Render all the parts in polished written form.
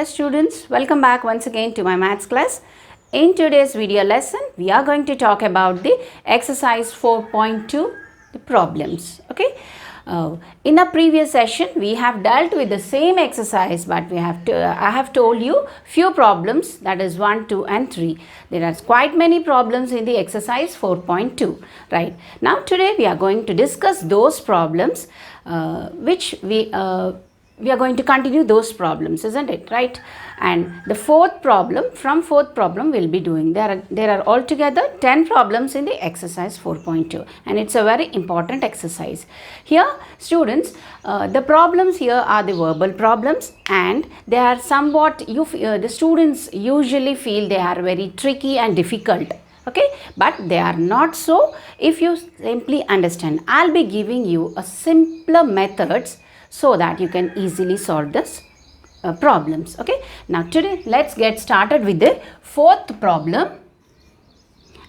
students, welcome back once again to my maths class. In today's video lesson, we are going to talk about the exercise 4.2, the problems. Okay. In a previous session, we have dealt with the same exercise, but I have told you few problems, that is 1, 2 and 3. There are quite many problems in the exercise 4.2. Right. Now today we are going to discuss those problems which we are going to continue those problems, isn't it, right? And the fourth problem we'll be doing. There are altogether 10 problems in the exercise 4.2, and it's a very important exercise. Here, students, the problems here are the verbal problems, and they are somewhat, the students usually feel they are very tricky and difficult. Okay, but they are not so if you simply understand. I'll be giving you a simpler methods so that you can easily solve this problems. Okay, now today let's get started with the fourth problem.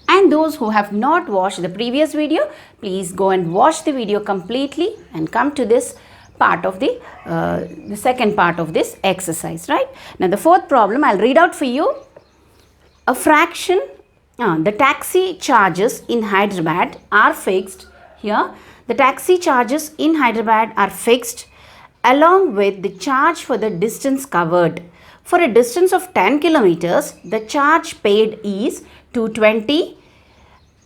And those who have not watched the previous video, please go and watch the video completely and come to this part of the second part of this exercise. Right, now the fourth problem I'll read out for you. A fraction, the taxi charges in Hyderabad are fixed. Here the taxi charges in Hyderabad are fixed along with the charge for the distance covered. For a distance of 10 kilometers, the charge paid is 220.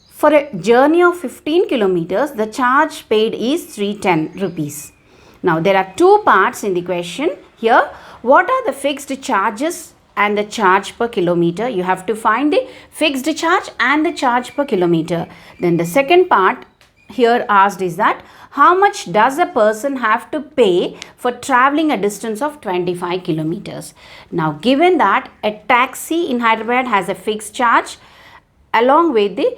For a journey of 15 kilometers, the charge paid is 310 rupees. Now, there are two parts in the question. Here, what are the fixed charges and the charge per kilometer? You have to find the fixed charge and the charge per kilometer. Then the second part here asked is that how much does a person have to pay for traveling a distance of 25 kilometers? Now, given that a taxi in Hyderabad has a fixed charge along with the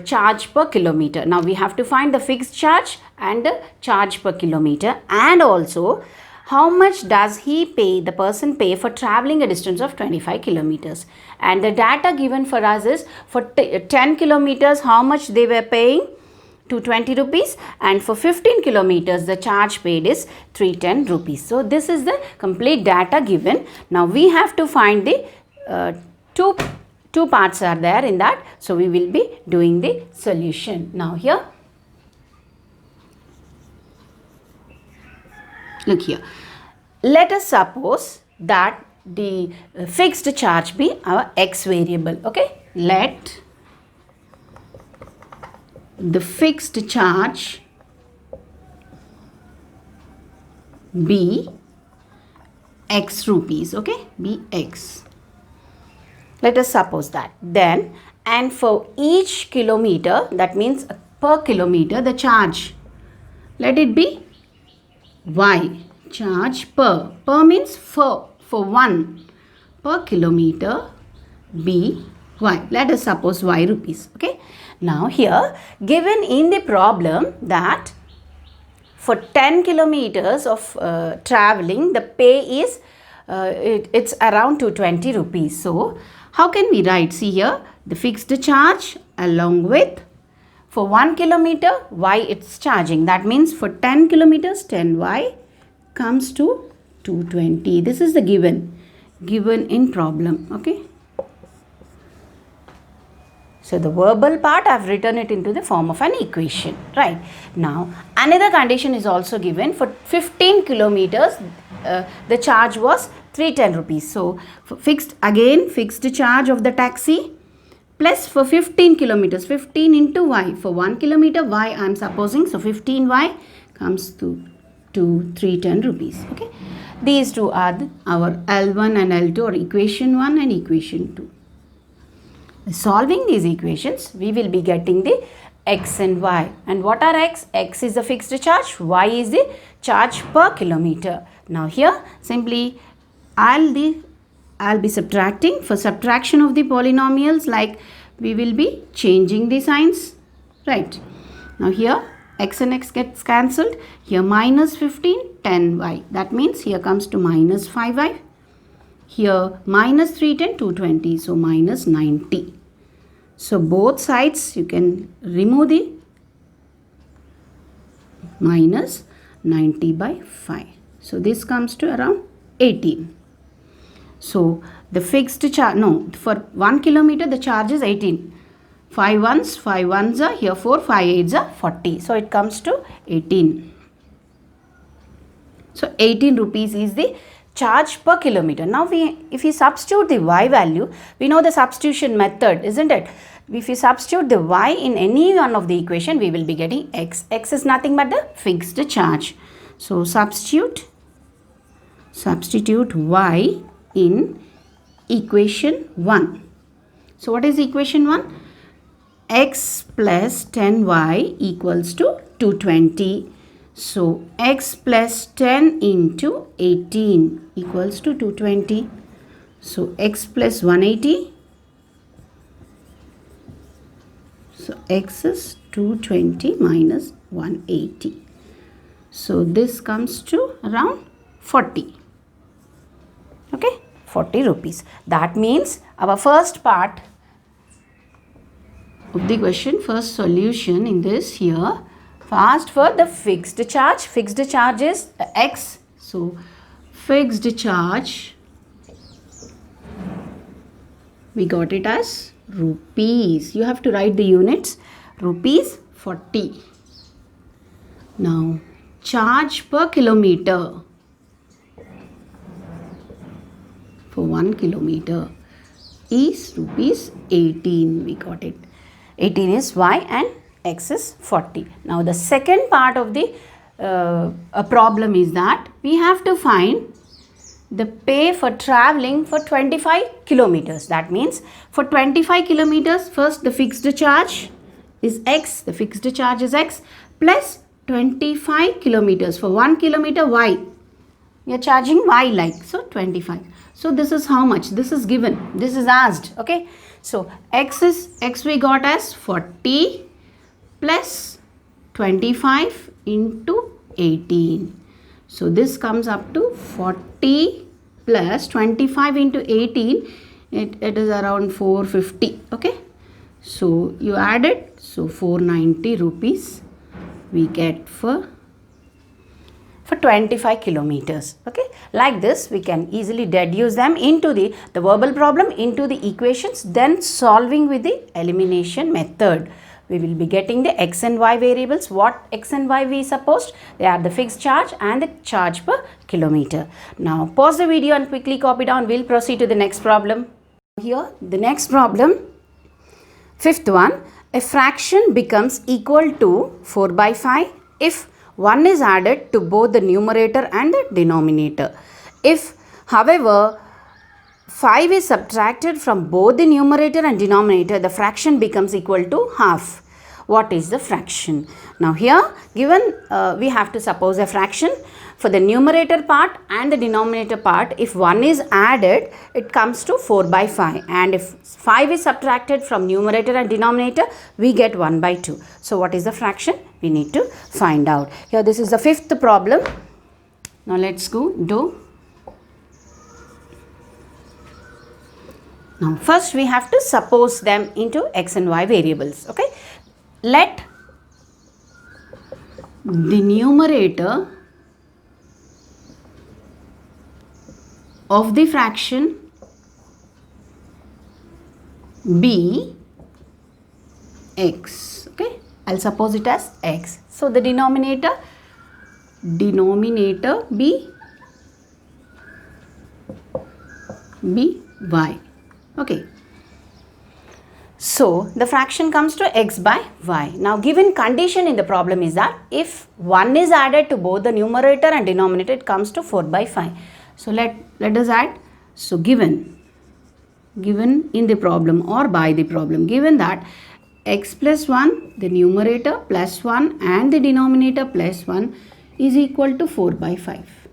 charge per kilometer. Now, we have to find the fixed charge and the charge per kilometer, and also how much does the person pay for traveling a distance of 25 kilometers. And the data given for us is for 10 kilometers how much they were paying, 220 rupees, and for 15 kilometers the charge paid is 310 rupees. So this is the complete data given. Now we have to find the two parts are there in that, so we will be doing the solution. Now here, look here, let us suppose that the fixed charge be our x variable. Okay, let the fixed charge be x rupees. Okay, be x. Let us suppose that. Then, and for each kilometer, that means per kilometer, the charge, let it be y. Charge per means for 1 per kilometer be y. Let us suppose y rupees. Okay. Now here, given in the problem that for 10 kilometers of traveling, the pay is it's around 220 rupees. So how can we write? See here, the fixed charge along with for 1 kilometer y it's charging. That means for 10 kilometers 10y comes to 220. This is the given in problem. Okay. So the verbal part I've written it into the form of an equation. Right. Now another condition is also given. For 15 kilometers the charge was 310 rupees. So for fixed charge of the taxi plus for 15 kilometers, 15 into y. For 1 kilometer y I am supposing, so 15y comes to 310 rupees. Okay. These two are our L1 and L2, or equation 1 and equation 2. Solving these equations, we will be getting the x and y. And what are x? X is the fixed charge, y is the charge per kilometer. Now here, simply I'll be subtracting. For subtraction of the polynomials, like we will be changing the signs. Right. Now here, x and x gets cancelled. Here minus 15, 10y. That means here comes to minus 5y. Here minus 310, 220, so minus 90. So both sides you can remove the minus 90 by 5. So this comes to around 18. So the fixed charge, no, for 1 kilometer the charge is 18. 5 ones are here 4, 5 eights are 40. So it comes to 18. So 18 rupees is the charge per kilometer. Now if we substitute the y value, we know the substitution method, isn't it? If we substitute the y in any one of the equation, we will be getting x. X is nothing but the fixed charge. So substitute y in equation 1. So what is equation 1? X plus 10y equals to 220. So x plus 10 into 18 equals to 220. So x plus 180. So x is 220 minus 180. So this comes to around 40. Okay, 40 rupees. That means our first part of the question, first solution in this here, asked for the fixed charge. Fixed charge is x. So fixed charge, we got it as rupees. You have to write the units. Rupees 40. Now charge per kilometer for 1 kilometer is rupees 18. We got it. 18 is y and x is 40. Now the second part of the problem is that we have to find the pay for traveling for 25 kilometers. That means for 25 kilometers, first the fixed charge is x, the fixed charge is x, plus 25 kilometers. For 1 kilometer, y. We are charging y like, so 25. So this is how much? This is given. This is asked. Okay. So x we got as 40 plus 25 into 18. So this comes up to 40 plus 25 into 18. It is around 450. Okay. So you add it. So 490 rupees we get for 25 kilometers. Okay. Like this we can easily deduce them into the verbal problem, into the equations, then solving with the elimination method. We will be getting the x and y variables. What x and y we supposed? They are the fixed charge and the charge per kilometer. Now pause the video and quickly copy down. We'll proceed to the next problem. Here the next problem, fifth one. A fraction becomes equal to 4 by 5 if 1 is added to both the numerator and the denominator. If, however, 5 is subtracted from both the numerator and denominator, the fraction becomes equal to half. What is the fraction? Now here given we have to suppose a fraction. For the numerator part and the denominator part, if 1 is added, it comes to 4 by 5. And if 5 is subtracted from numerator and denominator, we get 1 by 2. So what is the fraction? We need to find out. Here this is the fifth problem. Now let's go do. Now first we have to suppose them into x and y variables. Okay. Let the numerator of the fraction be x. Okay. I'll suppose it as x. So the denominator be y. Okay. So the fraction comes to x by y. Now given condition in the problem is that if 1 is added to both the numerator and denominator, it comes to 4 by 5. So let us add. So given in the problem or by the problem, given that x plus 1, the numerator plus 1 and the denominator plus 1 is equal to 4 by 5.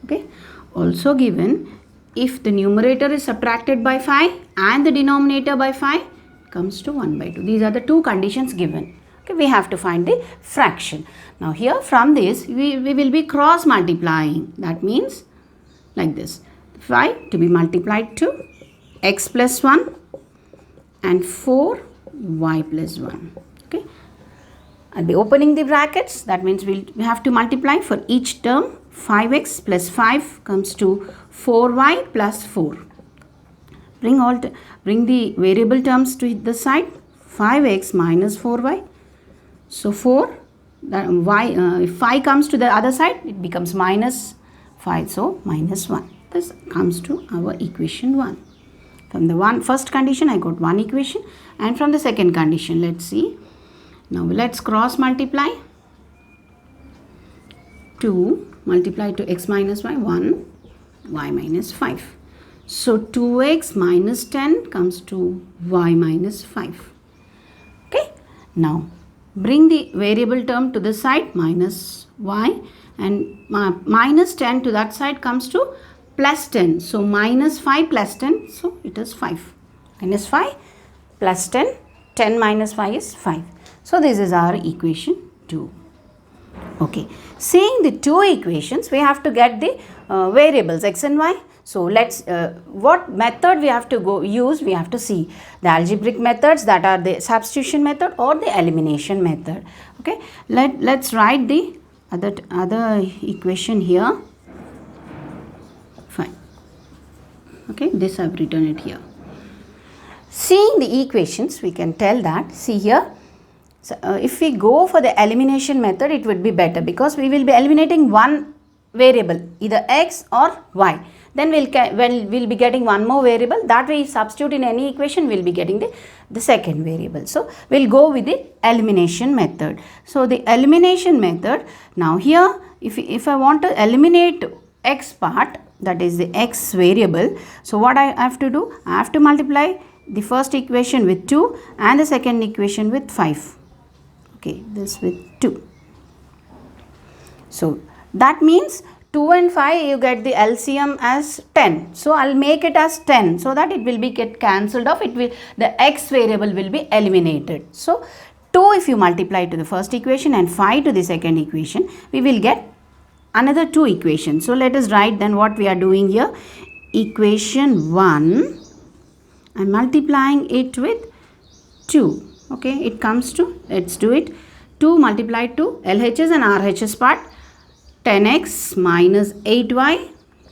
Okay. Also given if the numerator is subtracted by 5 and the denominator by 5, comes to 1 by 2. These are the two conditions given. Okay. We have to find the fraction. Now here from this we will be cross multiplying. That means like this. 5 to be multiplied to x plus 1 and 4 y plus 1. Okay. I'll be opening the brackets. That means we have to multiply for each term. 5x plus 5 comes to 4y plus 4. bring the variable terms to the side. 5x minus 4y. So 4, if 5 comes to the other side, it becomes minus 5. So minus 1. This comes to our equation 1. From the first condition, I got one equation. And from the second condition, let's see. Now let's cross multiply. 2 multiplied to x minus y, 1, y minus 5. So 2x minus 10 comes to y minus 5. Okay. Now bring the variable term to the side, minus y, and minus 10 to that side comes to plus 10. So minus 5 plus 10, so it is 5. Minus 5 plus 10, 10 minus 5 is 5. So this is our equation 2. Okay, seeing the two equations, we have to get the variables x and y. So let's, what method we have to use, we have to see the algebraic methods, that are the substitution method or the elimination method. Okay, let's write the other equation here. Fine. Okay, this I have written it here. Seeing the equations, we can tell that, see here, so, if we go for the elimination method, it would be better because we will be eliminating one variable, either x or y. Then we'll be getting one more variable. That way, if substitute in any equation, we'll be getting the second variable. So we'll go with the elimination method. So the elimination method, now here, if I want to eliminate x part, that is the x variable, so what I have to do? I have to multiply the first equation with 2 and the second equation with 5. Okay, this with 2. So that means 2 and 5 you get the LCM as 10. So I'll make it as 10 so that it will be get cancelled off. The x variable will be eliminated. So 2 if you multiply to the first equation and 5 to the second equation, we will get another 2 equations. So let us write then what we are doing here. Equation 1, I'm multiplying it with 2. Okay, it comes to, let's do it, 2 multiplied to LHS and RHS part, 10x minus 8y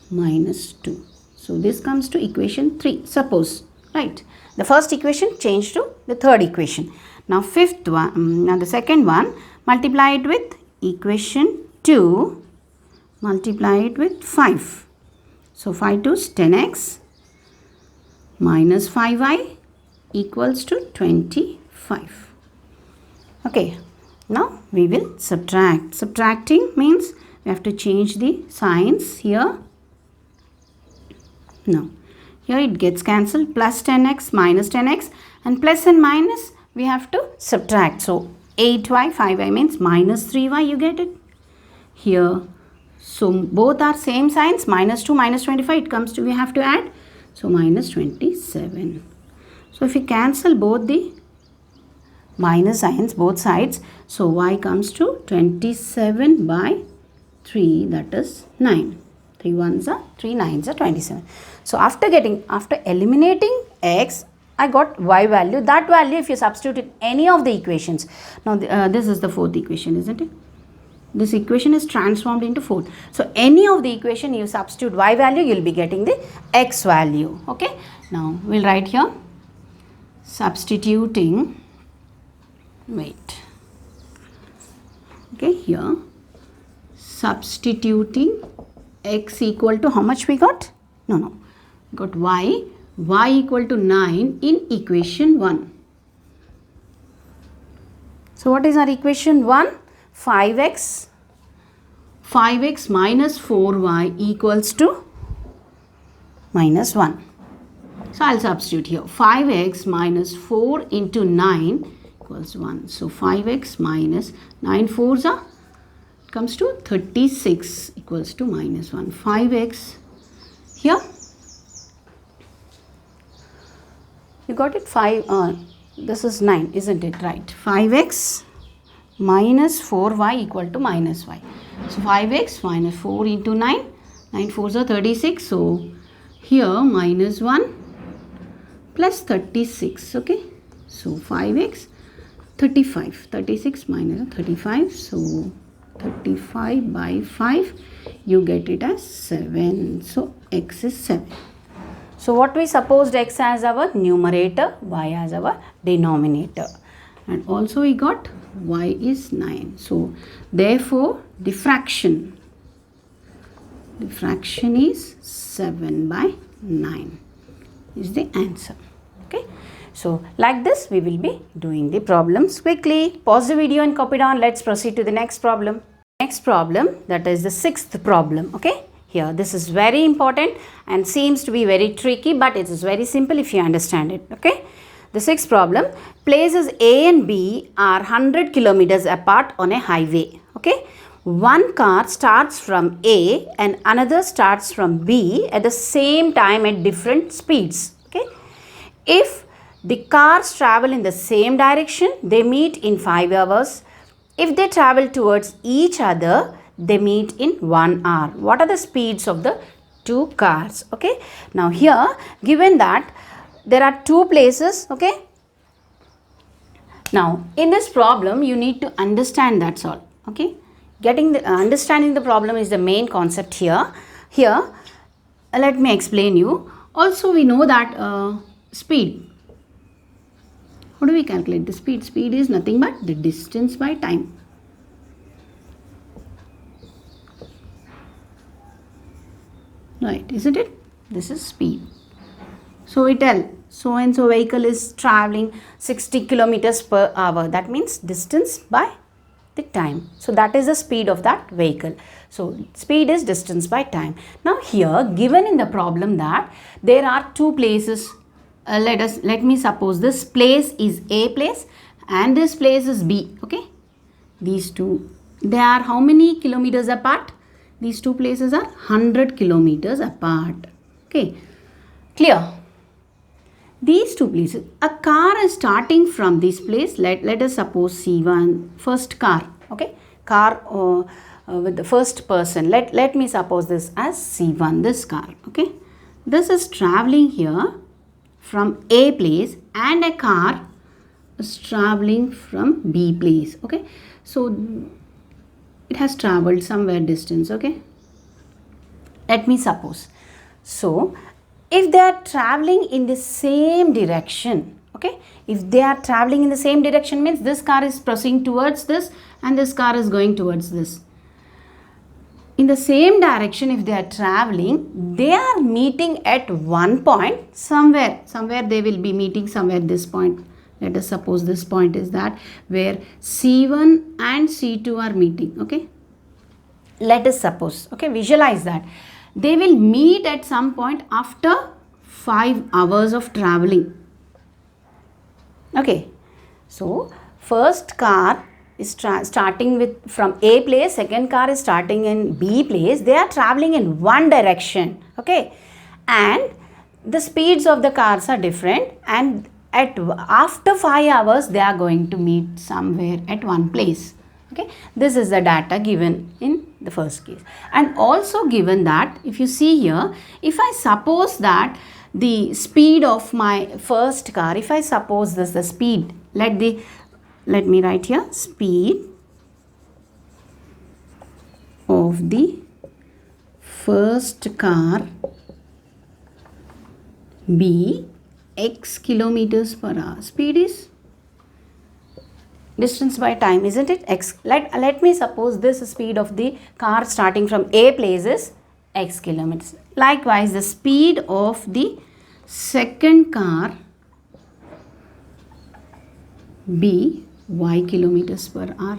minus 2. So this comes to equation 3, suppose, right? The first equation changed to the third equation. Now the second one, multiply it with equation 2, multiply it with 5. So 5 to 10x minus 5y equals to 25. Okay, now we will subtract. Subtracting means we have to change the signs here. No, here it gets cancelled, plus 10x minus 10x, and plus and minus we have to subtract. So 8y, 5y means minus 3y, you get it here. So both are same signs, minus 2, minus 25, it comes to, we have to add. So minus 27. So if we cancel both the minus signs, both sides, so y comes to 27 by 3, that is 9. 3 ones are 3 nines are 27. So after eliminating x, I got y value. That value if you substitute in any of the equations. Now this is the fourth equation, isn't it? This equation is transformed into fourth. So any of the equation you substitute y value, you will be getting the x value. Okay. Now we'll write here substituting. Wait. Okay, here substituting x equal to how much we got? No. Got y equal to 9 in equation 1. So what is our equation 1? 5x minus 4y equals to minus 1. So I'll substitute here. 5x minus 4 into 9 equals 1. So 5x minus 9 4s are, comes to 36 equals to minus 1. 5x here. You got it? 5, this is 9, isn't it? Right. 5x minus 4y equal to minus y. So 5x minus 4 into 9. 9 4s are 36. So here minus 1 plus 36. Okay. So 5x 35. 36 minus 35. So 35 by 5. You get it as 7. So x is 7. So what we supposed x as our numerator, y as our denominator. And also we got y is 9. So therefore the fraction is 7 by 9 is the answer. Okay. So like this we will be doing the problems quickly. Pause the video and copy down. Let's proceed to the next problem. Next problem, that is the 6th problem. Okay. Here this is very important and seems to be very tricky, but it is very simple if you understand it. Okay. The 6th problem, places A and B are 100 kilometers apart on a highway. Okay. One car starts from A and another starts from B at the same time at different speeds. Okay. If the cars travel in the same direction, they meet in 5 hours. If they travel towards each other, they meet in 1 hour. What are the speeds of the two cars? Okay. Now here, given that there are two places, okay. Now in this problem, you need to understand, that's all. Okay. Understanding the problem is the main concept here. Here, let me explain you. Also we know that speed. How do we calculate the speed? Speed is nothing but the distance by time. Right, isn't it? This is speed. So we tell so and so vehicle is traveling 60 kilometers per hour. That means distance by the time. So that is the speed of that vehicle. So speed is distance by time. Now here, given in the problem that there are two places. Let me suppose this place is A place and this place is B. Okay. These two, they are how many kilometers apart? These two places are 100 kilometers apart. Okay. Clear? These two places, a car is starting from this place. Let us suppose C1, first car. Okay. Car with the first person. Let me suppose this as C1, this car. Okay. This is traveling here from A place and a car is traveling from B place. Okay. So it has traveled somewhere distance. Okay. Let me suppose. So if they are traveling in the same direction, okay, if they are traveling in the same direction means this car is proceeding towards this and this car is going towards this. In the same direction, if they are traveling, they are meeting at one point somewhere they will be meeting somewhere this point. Let us suppose this point is that where C1 and C2 are meeting. Okay. Let us suppose, okay, visualize that. They will meet at some point after 5 hours of traveling. Okay. So first car is starting with from A place, second car is starting in B place. They are traveling in one direction. Okay. And the speeds of the cars are different, and after 5 hours they are going to meet somewhere at one place. Okay. This is the data given in the first case. And also given that, if you see here, if I suppose that the speed of my first car, if I suppose this the speed, let me write here, speed of the first car be x kilometers per hour. Speed is distance by time, isn't it? X. Let me suppose this speed of the car starting from A place is x kilometers. Likewise, the speed of the second car be y kilometers per hour.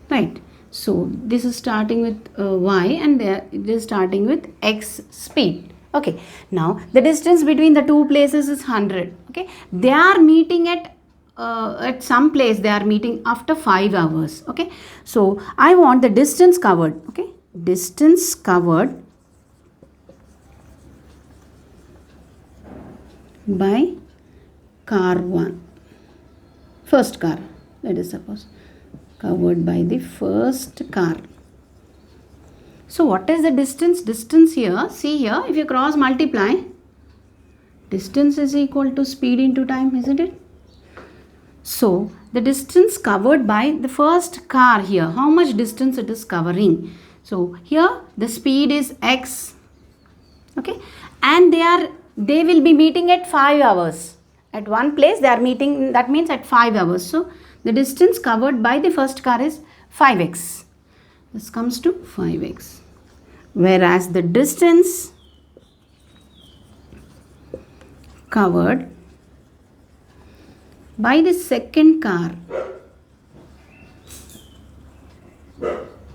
Right. So this is starting with y and it is starting with x speed. Okay. Now the distance between the two places is 100. Okay. They are meeting at some place, they are meeting after 5 hours. Okay. So I want the distance covered. Okay. Distance covered by car 1. First car, let us suppose, covered by the first car. So what is the distance? Distance here, see here, if you cross multiply, distance is equal to speed into time, isn't it? So the distance covered by the first car here, how much distance it is covering? So here the speed is x. Okay. and they will be meeting at 5 hours. At one place they are meeting, that means at 5 hours. So the distance covered by the first car is 5x. This comes to 5x. Whereas the distance covered by the second car,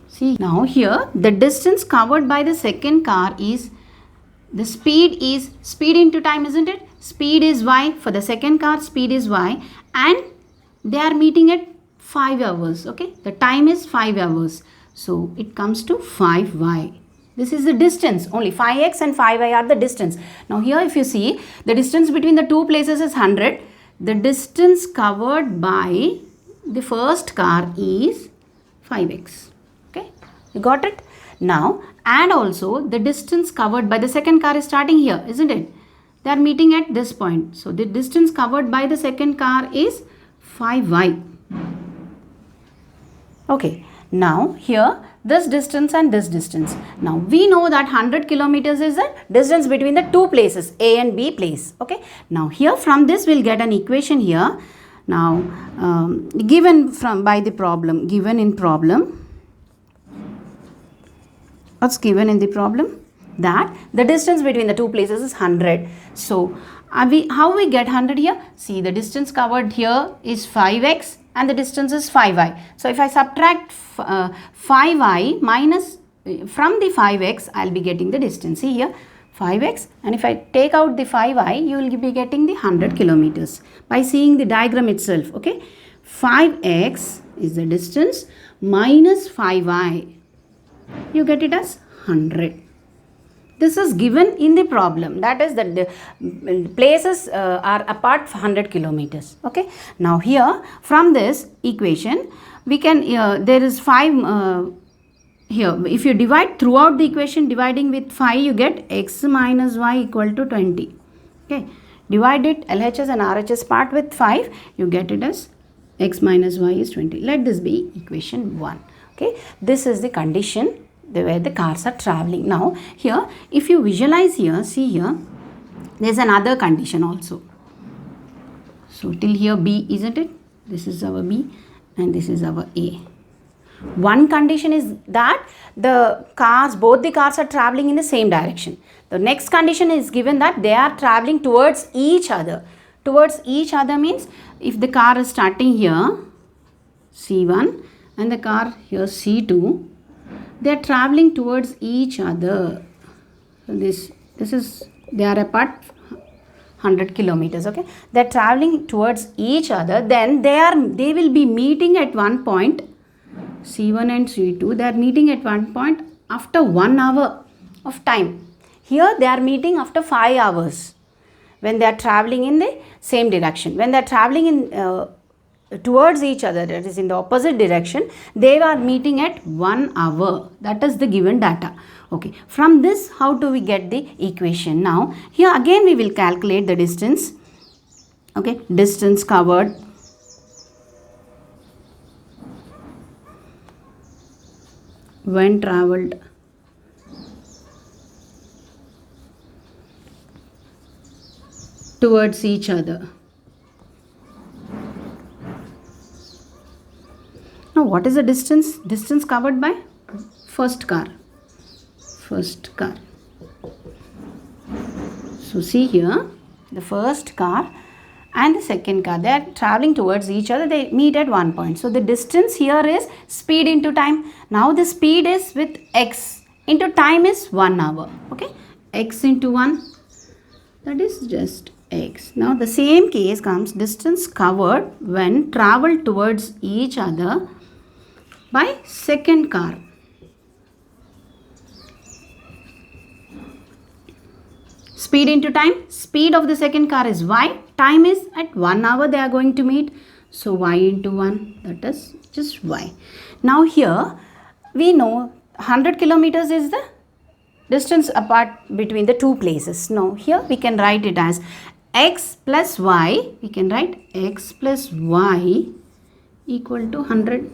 see now here the distance covered by the second car is, the speed is speed into time, isn't it? Speed is y for the second car, speed is y, and they are meeting at 5 hours. Okay, the time is 5 hours, so it comes to 5y. This is the distance, only 5x and 5y are the distance. Now here if you see, the distance between the two places is 100. The distance covered by the first car is 5x. Okay, you got it? Now, and also the distance covered by the second car is starting here, isn't it? They are meeting at this point. So the distance covered by the second car is 5y. Okay, now here this distance and this distance. Now we know that 100 kilometers is the distance between the two places, A and B place. Okay, now here from this we'll get an equation here. Now given by the problem, given in problem, what's given in the problem? That the distance between the two places is 100. So how we get 100 here? See, the distance covered here is 5x and the distance is 5y. So if I subtract 5y minus from the 5x, I'll be getting the distance. See here, 5x, and if I take out the 5y, you will be getting the 100 kilometers by seeing the diagram itself. Okay, 5x is the distance minus 5y, you get it as 100. This is given in the problem, that is that the places are apart 100 kilometers. Okay, now here from this equation we can there is 5 here. If you divide throughout the equation, dividing with 5, you get x minus y equal to 20. Okay, divide it, LHS and RHS part with 5, you get it as x minus y is 20. Let this be equation 1. Okay, this is the condition where the cars are traveling. Now here if you visualize here, see here, there is another condition also. So till here B, isn't it? This is our B and this is our A. One condition is that the cars, both the cars are traveling in the same direction. The next condition is given that they are traveling towards each other. Towards each other means if the car is starting here C1 and the car here C2, they are traveling towards each other. So this is, they are apart 100 kilometers. Okay, they are traveling towards each other. Then they will be meeting at one point. C1 and C2, they are meeting at one point after 1 hour of time. Here they are meeting after 5 hours when they are traveling in the same direction. When they are traveling in towards each other, that is in the opposite direction, they are meeting at 1 hour. That is the given data. Okay, from this how do we get the equation? Now here again we will calculate the distance. Okay, distance covered when travelled towards each other. Now what is the distance? Distance covered by first car. First car. So see here, the first car and the second car, they are traveling towards each other. They meet at one point. So the distance here is speed into time. Now the speed is with x into time is 1 hour. Okay, x into 1, that is just x. Now the same case comes distance covered when traveled towards each other by second car. Speed into time, speed of the second car is y, time is at 1 hour they are going to meet. So y into 1, that is just y. Now here we know 100 kilometers is the distance apart between the two places. Now here we can write it as x plus y, we can write x plus y equal to 100.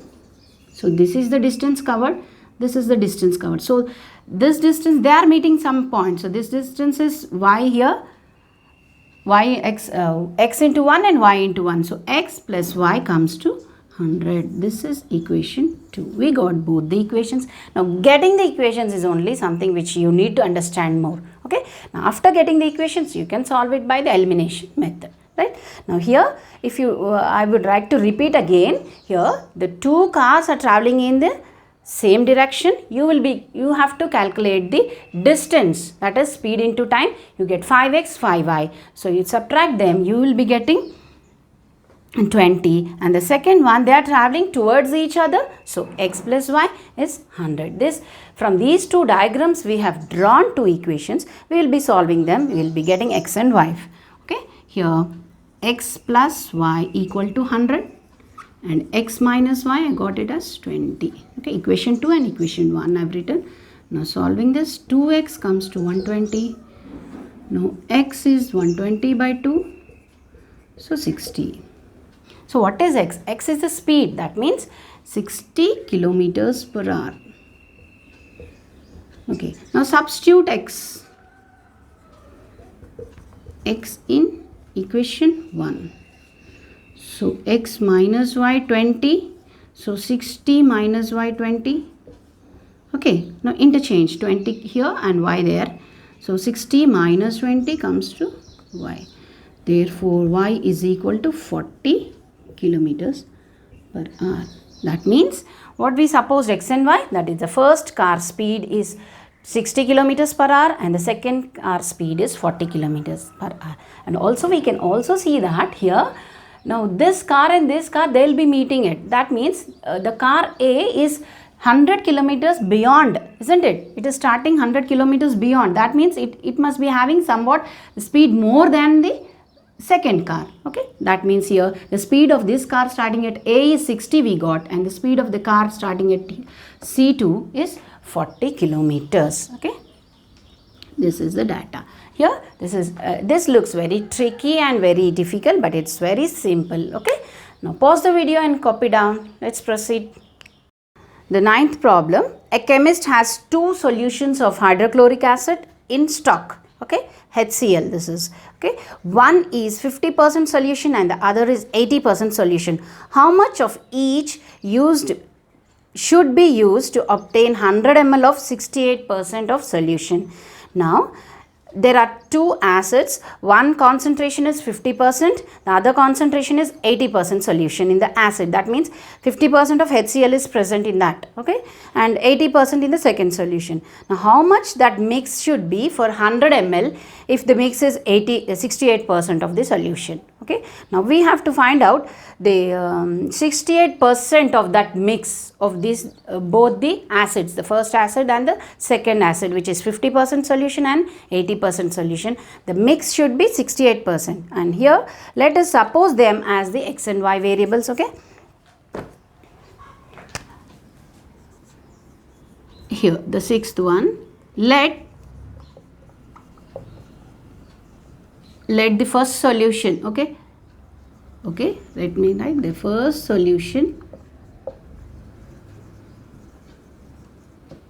So this is the distance covered, this is the distance covered. So this distance, they are meeting some point. So this distance is y here, x into 1 and y into 1. So x plus y comes to 100. This is equation 2. We got both the equations. Now getting the equations is only something which you need to understand more. Okay. Now after getting the equations, you can solve it by the elimination method. Right. Now here, if you, I would like to repeat again. Here, the two cars are traveling in the same direction. You have to calculate the distance, that is speed into time. You get 5x, 5y. So you subtract them, you will be getting 20, and the second one, they are traveling towards each other. So x plus y is 100. This, from these two diagrams, we have drawn two equations. We will be solving them. We will be getting x and y. Okay. Here, x plus y equal to 100 and x minus y, I got it as 20. Okay, equation 2 and equation 1 I have written. Now solving this, 2x comes to 120. Now x is 120 by 2, so 60. So what is x? X is the speed, that means 60 kilometers per hour. Okay, now substitute x in equation 1. So x minus y 20. So 60 minus y 20. Okay, now interchange 20 here and y there. So 60 minus 20 comes to y. Therefore y is equal to 40 kilometers per hour. That means what we supposed x and y, that is the first car speed is 60 kilometers per hour and the second car speed is 40 kilometers per hour. And also we can also see that here, now this car and this car, they will be meeting it. That means the car A is 100 kilometers beyond, isn't it? It is starting 100 kilometers beyond. That means it must be having somewhat speed more than the second car. Okay, that means here the speed of this car starting at A is 60 we got, and the speed of the car starting at C2 is 40 kilometers. Okay, this is the data. Here this looks very tricky and very difficult, but it's very simple. Okay, now pause the video and copy down. Let's proceed. The ninth problem, a chemist has two solutions of hydrochloric acid in stock. Okay, HCl this is. Okay, one is 50% solution and the other is 80% solution. How much of each should be used to obtain 100 ml of 68% of solution? Now there are two acids, one concentration is 50%, the other concentration is 80% solution in the acid. That means 50% of HCl is present in that, okay, and 80% in the second solution. Now how much that mix should be for 100 ml if the mix is 68% of the solution? Okay, now we have to find out the 68% of that mix of this both the acids, the first acid and the second acid, which is 50% solution and 80% solution. The mix should be 68%, and here let us suppose them as the x and y variables. Okay, here the sixth one, let the first solution, okay, let me write the first solution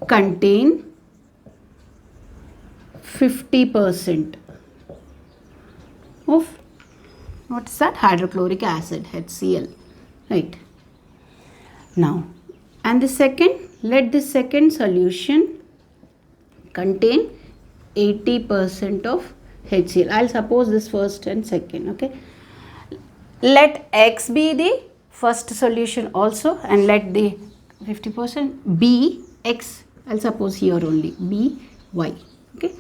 contain 50% of what is that? Hydrochloric acid, HCl, right? Now, and the second, let the second solution contain 80% of HCl. I'll suppose this first and second. Okay, let X be the first solution also, and let the 50% be X. I'll suppose here only be Y. Okay,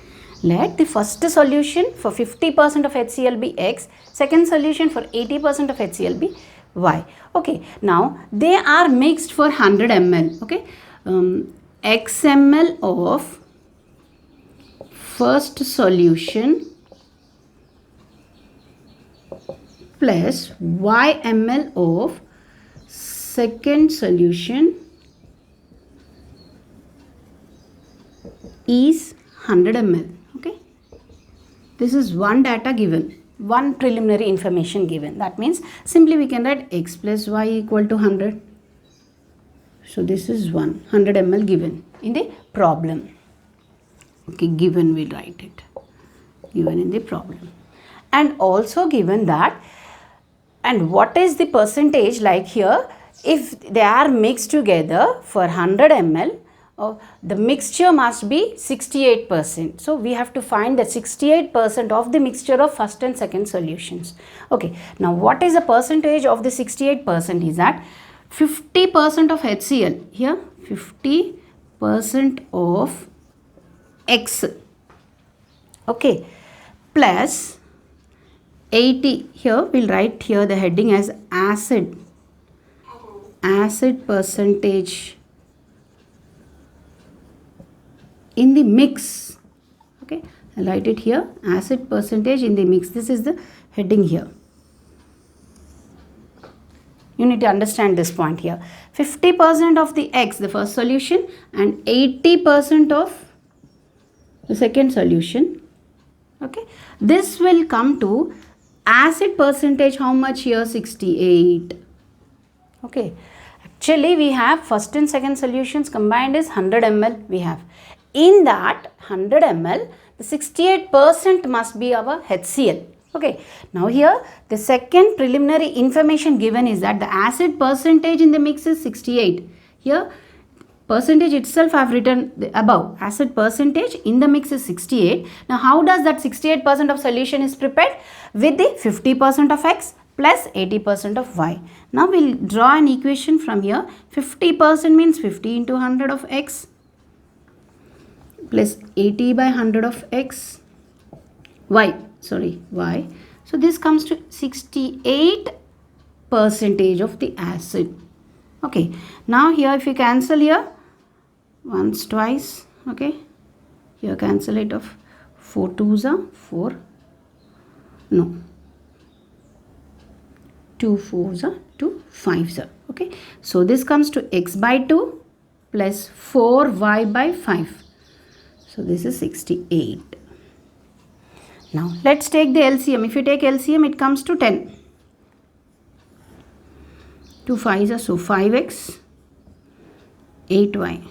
let the first solution for 50% of HCl be X, second solution for 80% of HCl be Y. Okay, now they are mixed for 100 ml. Okay, X ml of first solution plus Y ml of second solution is 100 ml. Okay, this is one data given, one preliminary information given. That means simply we can write x plus y equal to 100. So this is 100 ml given in the problem. Okay, given, we'll write it. Given in the problem. And also given that, and what is the percentage, like here, if they are mixed together for 100 ml, the mixture must be 68%. So we have to find the 68% of the mixture of first and second solutions. Okay, now what is the percentage of the 68%? Is that 50% of HCl, here 50% of X, okay, plus 80, here we'll write here the heading as acid percentage in the mix. Okay, I'll write it here, acid percentage in the mix. This is the heading here. You need to understand this point here. 50% of the X, the first solution, and 80% of the second solution. Okay, this will come to acid percentage, how much here? 68. Okay, actually we have first and second solutions combined is 100 ml we have. In that 100 ml, the 68% must be our HCl. Okay, now here the second preliminary information given is that the acid percentage in the mix is 68. Here percentage itself I have written above, acid percentage in the mix is 68. Now how does that 68% of solution is prepared? With the 50% of X plus 80% of Y. Now we'll draw an equation from here. 50% means 50 into 100 of X plus 80 by 100 of X, Y. So this comes to 68% of the acid. Okay, now here if you cancel here, once, twice, okay, here cancel it of 4 2s are 4, no, 2 4s are 2 5s are, okay. So this comes to X by 2 plus 4Y by 5. So this is 68. Now let's take the LCM. If you take LCM, it comes to 10. 2 5s are, so 5X, 8Y.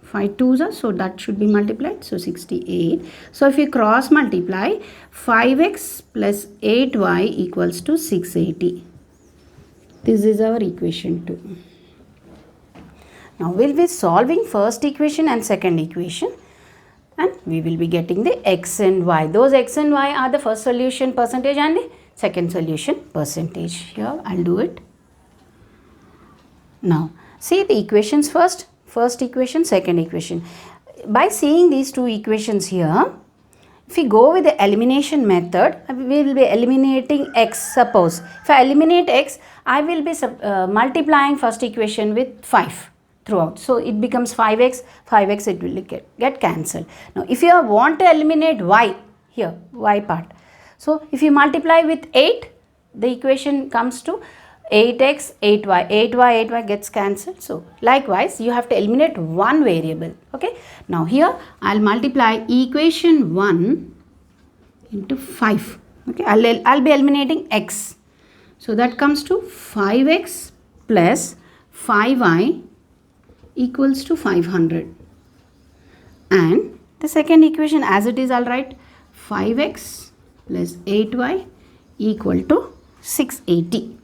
5 2s are, so that should be multiplied, so 68. So if you cross multiply, 5X plus 8Y equals to 680. This is our equation 2. Now we'll be solving first equation and second equation, and we will be getting the X and Y. Those X and Y are the first solution percentage and the second solution percentage. Here I'll do it. Now see the equations first. First equation, second equation. By seeing these two equations here, if we go with the elimination method, we will be eliminating X. Suppose if I eliminate X, I will be multiplying first equation with 5 throughout. So it becomes 5X, 5X it will get cancelled. Now if you want to eliminate Y, here Y part. So if you multiply with 8, the equation comes to 8x, 8y, 8y, 8y gets cancelled. So likewise, you have to eliminate one variable. Okay. Now here I'll multiply equation 1 into 5. Okay. I'll be eliminating x. So that comes to 5x plus 5y equals to 500. And the second equation as it is, I'll write 5x plus 8y equal to 680.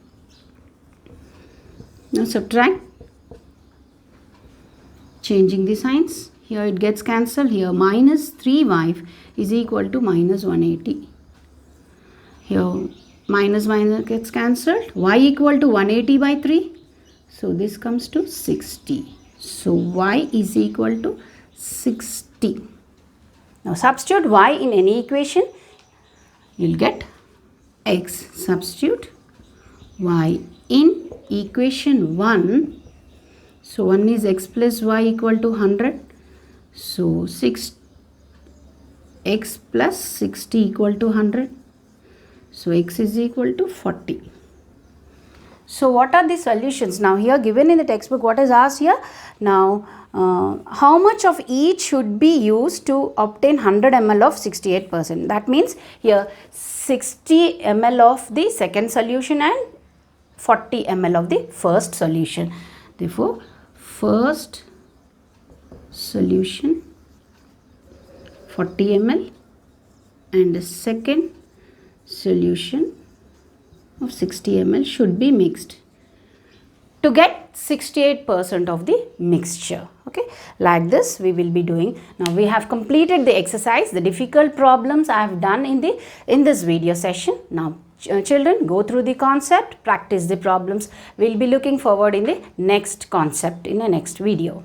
Now subtract, changing the signs. Here it gets cancelled. Here minus 3y is equal to minus 180. Here minus gets cancelled. Y equal to 180 by 3. So this comes to 60. So y is equal to 60. Now substitute y in any equation. You'll get x. Substitute y in equation 1. So 1 is x plus y equal to 100. So 6 x plus 60 equal to 100. So x is equal to 40. So what are the solutions? Now here given in the textbook, what is asked here? Now how much of each should be used to obtain 100 ml of 68%? That means here 60 ml of the second solution and 40 ml of the first solution. Therefore first solution 40 ml and the second solution of 60 ml should be mixed to get 68% of the mixture. Okay, like this we will be doing. Now we have completed the exercise. The difficult problems I have done in this video session. Now children, go through the concept, practice the problems. We'll be looking forward in the next concept in the next video.